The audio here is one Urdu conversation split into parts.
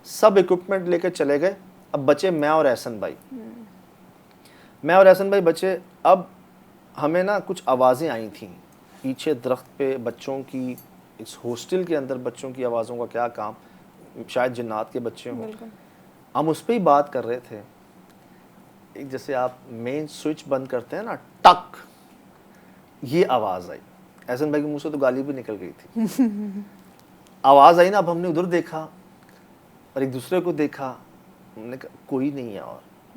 سب اکوپمنٹ لے کے چلے گئے. اب بچے میں اور احسن بھائی, میں اور احسن بھائی بچے. اب ہمیں نا کچھ آوازیں آئی تھیں پیچھے درخت پہ بچوں کی, اس ہاسٹل کے اندر بچوں کی آوازوں کا کیا کام, شاید جنات کے بچے ہوں. ہم اس پہ ہی بات کر رہے تھے. ایک جیسے آپ مین سوئچ بند کرتے ہیں نا, ٹک, یہ آواز آئی. احسن بھائی کے منہ سے تو گالی بھی نکل گئی تھی. آواز آئی نا, اب ہم نے ادھر دیکھا اور ایک دوسرے کو دیکھا, ہم نے کہا کوئی نہیں ہے.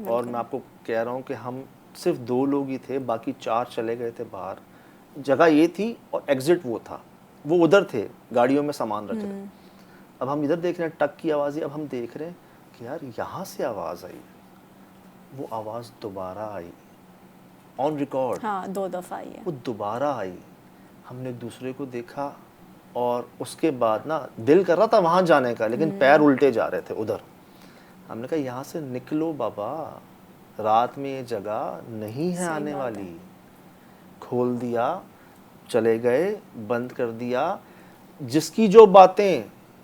اور میں آپ کو کہہ رہا ہوں کہ ہم صرف 2 لوگ ہی تھے, باقی 4 چلے گئے تھے باہر. جگہ یہ تھی اور ایگزٹ وہ تھا, وہ ادھر تھے گاڑیوں میں سامان رکھ رہے. اب ہم ادھر دیکھ رہے ہیں ٹک کی آواز. اب ہم دیکھ رہے ہیں کہ یار یہاں سے آواز آئی. وہ آواز دوبارہ آئی آن ریکارڈ. ہاں 2 دفعہ آئی ہے. وہ دوبارہ آئی. ہم نے ایک دوسرے کو دیکھا اور اس کے بعد نا دل کر رہا تھا وہاں جانے کا, لیکن پیر الٹے جا رہے تھے ادھر. ہم نے کہا یہاں سے نکلو بابا, رات میں یہ جگہ نہیں ہے آنے والی. کھول دیا, چلے گئے, بند کر دیا. جس کی جو باتیں,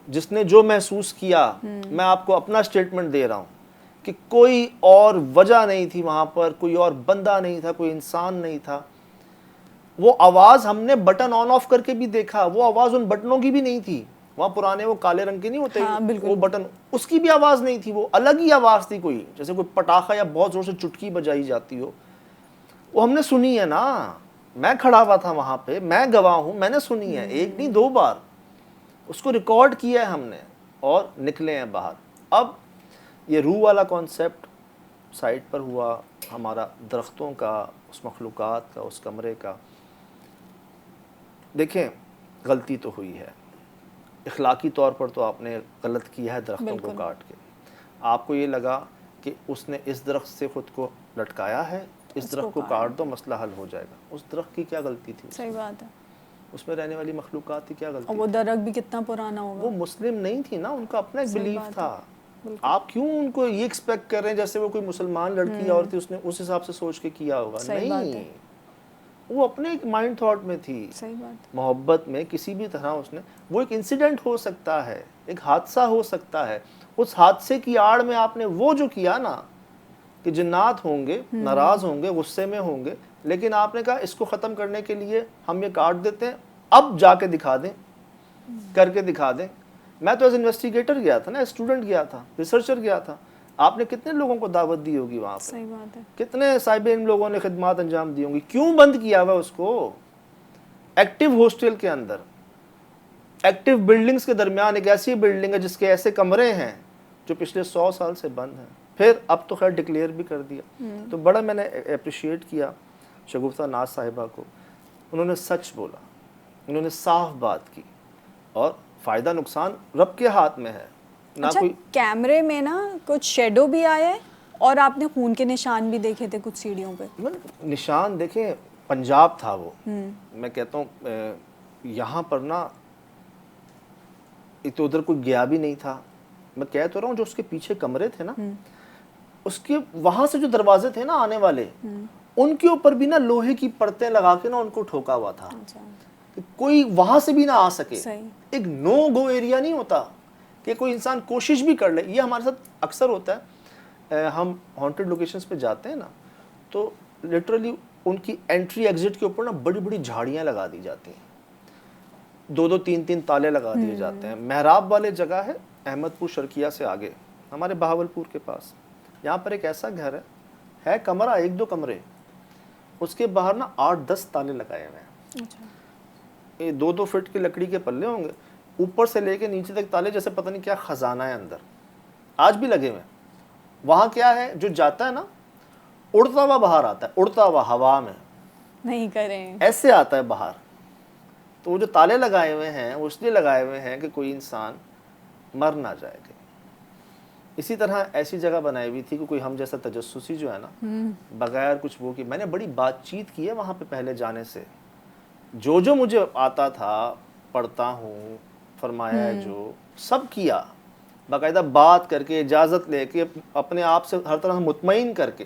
جس نے جو محسوس کیا, میں آپ کو اپنا سٹیٹمنٹ دے رہا ہوں کہ کوئی اور وجہ نہیں تھی وہاں پر, کوئی اور بندہ نہیں تھا, کوئی انسان نہیں تھا. وہ آواز ہم نے بٹن آن آف کر کے بھی دیکھا, وہ آواز ان بٹنوں کی بھی نہیں تھی. وہاں پرانے وہ کالے رنگ کے نہیں ہوتے وہ بٹن, اس کی بھی آواز نہیں تھی. وہ الگ ہی آواز تھی, کوئی جیسے کوئی پٹاخہ یا بہت زور سے چٹکی بجائی جاتی ہو. وہ ہم نے سنی ہے نا, میں کھڑا ہوا تھا وہاں پہ, میں گواہ ہوں, میں نے سنی ہے, 1 نہیں 2 بار. اس کو ریکارڈ کیا ہے ہم نے اور نکلے ہیں باہر. اب یہ روح والا کانسیپٹ سائٹ پر ہوا ہمارا, درختوں کا, اس مخلوقات کا, اس کمرے کا. دیکھیں غلطی تو ہوئی ہے, اخلاقی طور پر تو آپ نے غلط کیا ہے درختوں کو کاٹ کے. آپ کو یہ لگا کہ اس نے اس درخت سے خود کو لٹکایا ہے, اس درخت کو کاٹ دو مسئلہ حل ہو جائے گا. اس درخت کی کیا غلطی تھی؟ صحیح بات ہے. اس میں رہنے والی مخلوقات کی کیا غلطی اور وہ درخت بھی کتنا پرانا ہوگا. وہ مسلم نہیں تھی نا, ان کا اپنا ایک بلیف تھا. آپ کیوں ان کو یہ ایکسپیکٹ کر رہے ہیں جیسے وہ کوئی مسلمان لڑکی اور تھی, اس نے اس حساب سے سوچ کے کیا ہوگا. نہیں, وہ اپنے ایک مائنڈ تھاٹ میں تھی. محبت میں کسی بھی طرح اس نے, وہ ایک انسیڈنٹ ہو سکتا ہے, ایک حادثہ ہو سکتا ہے. اس حادثے کی آڑ میں آپ نے وہ جو کیا نا, کہ جنات ہوں گے, ناراض ہوں گے, غصے میں ہوں گے, لیکن آپ نے کہا اس کو ختم کرنے کے لیے ہم یہ کاٹ دیتے ہیں, اب جا کے دکھا دیں, کر کے دکھا دیں. میں تو ایز انویسٹیگیٹر گیا تھا نا, اسٹوڈنٹ گیا تھا, ریسرچر گیا تھا. آپ نے کتنے لوگوں کو دعوت دی ہوگی وہاں پہ, صحیح بات ہے. کتنے صاحب علم لوگوں نے خدمات انجام دی ہوں گی. کیوں بند کیا ہوا اس کو؟ ایکٹیو ہاسٹل کے اندر, ایکٹیو بلڈنگز کے درمیان ایک ایسی بلڈنگ ہے جس کے ایسے کمرے ہیں جو پچھلے 100 سال سے بند ہیں. پھر اب تو خیر ڈکلیئر بھی کر دیا. تو بڑا میں نے اپریشیٹ کیا شگفتہ ناز صاحبہ کو. انہوں نے سچ بولا, انہوں نے صاف بات کی, اور فائدہ نقصان رب کے ہاتھ میں ہے. اچھا, کیمرے میں نا کچھ شیڈو بھی آیا ہے, اور آپ نے خون کے نشان بھی دیکھے تھے کچھ سیڑھیوں پہ. نشان دیکھیں, پنجاب تھا وہ. میں کہتا ہوں یہاں پر نا تو ادھر کوئی گیا بھی نہیں تھا. میں کہہ تو رہا ہوں جو اس کے پیچھے کمرے تھے نا, اس کے وہاں سے جو دروازے تھے نا آنے والے, ان کے اوپر بھی نا لوہے کی پرتیں لگا کے نا ان کو ٹھوکا ہوا تھا کہ کوئی وہاں سے بھی نہ آ سکے. ایک نو گو ایریا نہیں ہوتا کہ کوئی انسان کوشش بھی کر لے. یہ ہمارے ساتھ اکثر ہوتا ہے, ہم ہانٹڈ لوکیشنز پہ جاتے ہیں نا, تو لٹرلی ان کی انٹری ایگزٹ کے اوپر نا بڑی بڑی جھاڑیاں لگا دی جاتی ہیں, 2 3 تالے لگا دیے جاتے ہیں. محراب والے جگہ ہے احمد پور شرکیہ سے آگے, ہمارے بہاولپور کے پاس. یہاں پر ایک ایسا گھر ہے کمرہ 1-2 کمرے, اس کے باہر نا 8-10 تالے لگائے ہوئے ہیں. یہ 2-2 فٹ کی لکڑی کے پلے ہوں گے, اوپر سے لے کے نیچے تک تالے, جیسے پتہ نہیں کیا خزانہ ہے اندر, آج بھی لگے ہوئے ہیں. وہاں کیا ہے, جو جاتا ہے نا اڑتا ہوا باہر آتا ہے, اڑتا ہوا ہوا میں, نہیں کریں ایسے آتا ہے باہر. تو وہ جو تالے لگائے ہوئے ہیں وہ اس لیے لگائے ہوئے ہیں کہ کوئی انسان مر نہ جائے گا. اسی طرح ایسی جگہ بنائی ہوئی تھی کہ کوئی ہم جیسا تجسسی جو ہے نا, بغیر کچھ وہ کی, میں نے بڑی بات چیت کی ہے وہاں پہ پہلے جانے سے. جو مجھے آتا تھا, پڑھتا ہوں, فرمایا ہے جو سب کیا, باقاعدہ بات کر کے, اجازت لے کے, اپنے آپ سے ہر طرح مطمئن کر کے,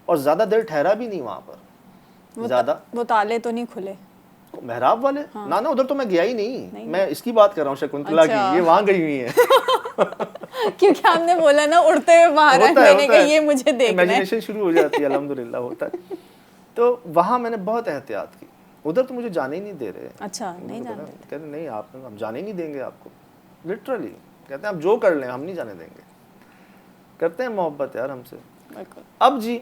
اور زیادہ دیر ٹھہرا بھی نہیں وہاں پر. زیادہ وہ تالے تو نہیں کھلے, محراب والے نا ادھر تو میں گیا ہی نہیں, میں اس کی بات کر رہا ہوں شکنتلا کی, یہ وہاں گئی ہوئی ہیں. کیونکہ ہم نے بولا نا اڑتے ہوئے باہر آئے, میں نے کہا یہ مجھے دیکھنا ہے, امیجنیشن شروع ہو جاتی ہے, الحمدللہ ہوتا ہے. تو وہاں میں نے بہت احتیاط کی, ادھر تو مجھے جانے ہی نہیں دے رہے. اچھا نہیں جانتے, کہتے نہیں آپ ہم جانے ہی نہیں دیں گے آپ کو, لٹرلی کہتے ہیں آپ جو کر لیں ہم نہیں جانے دیں گے. کرتے ہیں محبت یار ہم سے. اب جی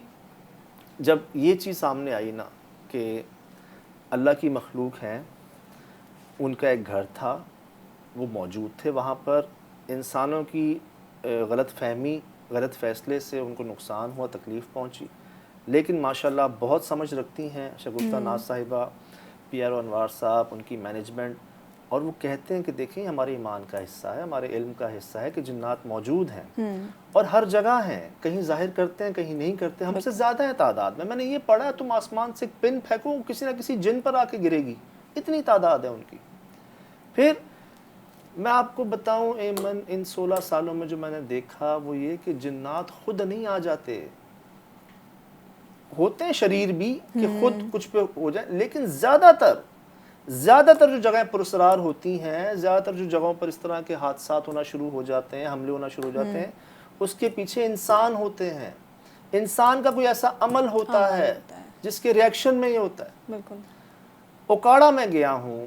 جب یہ چیز سامنے آئی نا کہ اللہ کی مخلوق ہیں, ان کا ایک گھر تھا, وہ موجود تھے وہاں پر, انسانوں کی غلط فہمی غلط فیصلے سے ان کو نقصان ہوا, تکلیف پہنچی, لیکن ماشاءاللہ بہت سمجھ رکھتی ہیں شگفتہ ناز صاحبہ, پی آر او انوار صاحب, ان کی مینجمنٹ, اور وہ کہتے ہیں کہ دیکھیں ہمارے ایمان کا حصہ ہے, ہمارے علم کا حصہ ہے کہ جنات موجود ہیں اور ہر جگہ ہیں, کہیں ظاہر کرتے ہیں کہیں نہیں کرتے, ہم سے زیادہ ہے تعداد میں. میں نے یہ پڑھا ہے تم آسمان سے ایک پن پھینکو کسی نہ کسی جن پر آ کے گرے گی, اتنی تعداد ہے ان کی. پھر میں آپ کو بتاؤں ایمن, ان 16 سالوں میں جو میں نے دیکھا وہ یہ کہ جنات خود نہیں آ جاتے, ہوتے ہیں شریر بھی کہ خود کچھ پہ ہو جائے, لیکن زیادہ تر جو جگہیں پراسرار ہوتی ہیں, زیادہ تر جو جگہوں پر اس طرح کے حادثات ہونا شروع ہو جاتے ہیں, حملے ہونا شروع ہو جاتے ہیں, اس کے پیچھے انسان ہوتے ہیں, انسان کا کوئی ایسا عمل ہوتا ہے جس کے ریاکشن میں یہ ہوتا ہے. بالکل. اوکاڑا میں گیا ہوں,